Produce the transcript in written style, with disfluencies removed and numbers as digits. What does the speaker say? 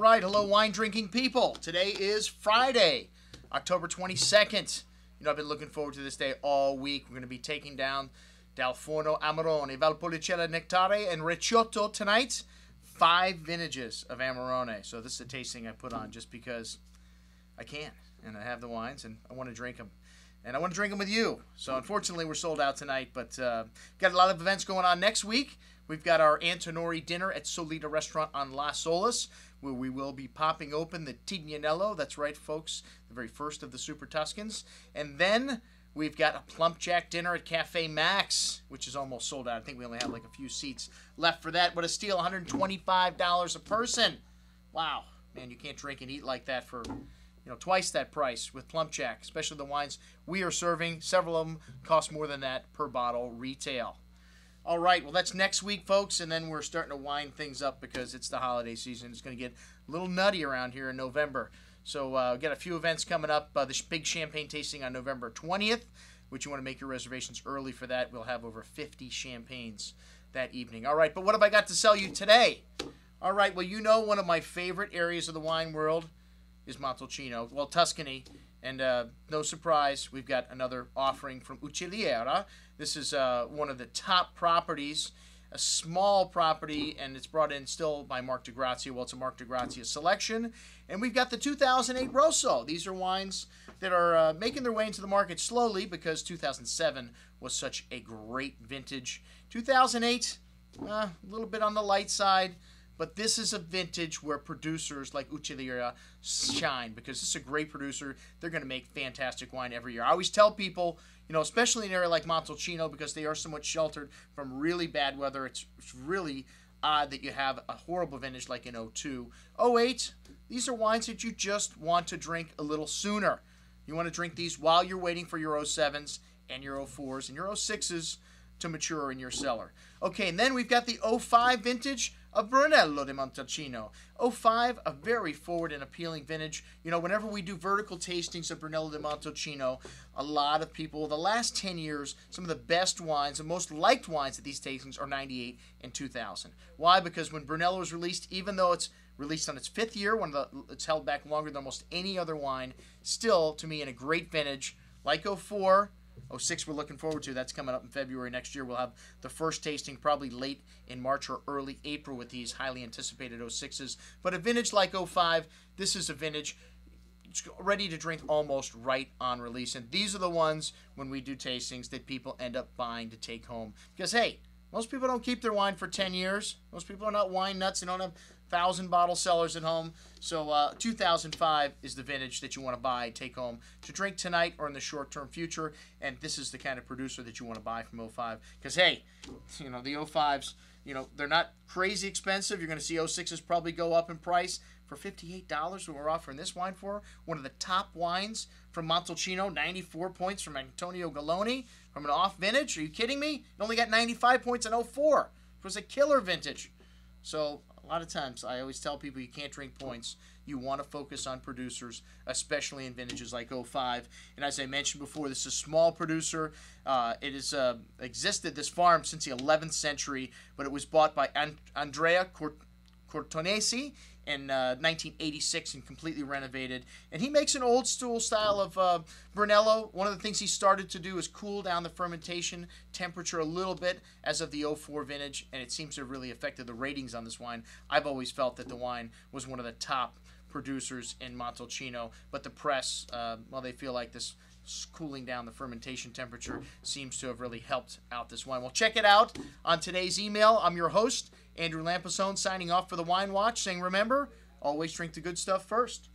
right, hello wine drinking people. Today is Friday, October 22nd. You know, I've been looking forward to this day all week. We're going to be taking down Dal Forno Amarone, Valpolicella Nectare, and Recioto tonight. 5 vintages of Amarone. So this is a tasting I put on just because I can. And I have the wines and I want to drink them. And I want to drink them with you. So unfortunately we're sold out tonight, but got a lot of events going on next week. We've got our Antonori dinner at Solita Restaurant on La Solis, where we will be popping open the Tignanello. That's right, folks, the very first of the Super Tuscans. And then we've got a Plumpjack dinner at Cafe Max, which is almost sold out. I think we only have like a few seats left for that. What a steal, $125 a person. Wow. Man, you can't drink and eat like that for, you know, twice that price with Plumpjack, especially the wines we are serving. Several of them cost more than that per bottle retail. All right, well, that's next week, folks, and then we're starting to wind things up because it's the holiday season. It's going to get a little nutty around here in November. So we've got a few events coming up. The big champagne tasting on November 20th, which you want to make your reservations early for that. We'll have over 50 champagnes that evening. All right, but what have I got to sell you today? All right, well, you know one of my favorite areas of the wine world is Montalcino, well, Tuscany. And no surprise, we've got another offering from Uccelliera. This is one of the top properties, a small property, and it's brought in still by Mark de Grazia. Well, it's a Mark de Grazia selection. And we've got the 2008 Rosso. These are wines that are making their way into the market slowly because 2007 was such a great vintage. 2008, a little bit on the light side. But this is a vintage where producers like Uccelliera shine because this is a great producer. They're going to make fantastic wine every year. I always tell people, you know, especially in an area like Montalcino, because they are somewhat sheltered from really bad weather, it's really odd that you have a horrible vintage like in 02. 08, these are wines that you just want to drink a little sooner. You want to drink these while you're waiting for your 07s and your 04s and your 06s to mature in your cellar. Okay, and then we've got the 05 vintage of Brunello di Montalcino. 05, a very forward and appealing vintage. You know, whenever we do vertical tastings of Brunello di Montalcino, a lot of people, the last 10 years, some of the best wines, the most liked wines at these tastings are 98 and 2000. Why? Because when Brunello was released, even though it's released on its 5th year, it's held back longer than almost any other wine, still, to me, in a great vintage, like 04, 06 we're looking forward to. That's coming up in February next year. We'll have the first tasting probably late in March or early April with these highly anticipated 06s. But a vintage like 05, this is a vintage it's ready to drink almost right on release. And these are the ones, when we do tastings, that people end up buying to take home. Because, hey, most people don't keep their wine for 10 years. Most people are not wine nuts. They don't have 1,000-bottle cellars at home. So 2005 is the vintage that you want to buy, take home to drink tonight or in the short-term future. And this is the kind of producer that you want to buy from 05. Because, hey, you know, the 05s, you know, they're not crazy expensive. You're going to see 06s probably go up in price. For $58, what we're offering this wine for, one of the top wines from Montalcino, 94 points from Antonio Galloni, from an off vintage. Are you kidding me? It only got 95 points in 04. It was a killer vintage. So a lot of times I always tell people you can't drink points. You want to focus on producers, especially in vintages like 05. And as I mentioned before, this is a small producer. It has existed, this farm, since the 11th century, but it was bought by Andrea Cortonesi in 1986 and completely renovated. And he makes an old school style of Brunello. One of the things he started to do is cool down the fermentation temperature a little bit as of the 04 vintage, and it seems to have really affected the ratings on this wine. I've always felt that the wine was one of the top producers in Montalcino, but the press, well, they feel like this cooling down the fermentation temperature seems to have really helped out this wine. Well, check it out on today's email. I'm your host, Andrew Lampasone, signing off for the Wine Watch, saying remember, always drink the good stuff first.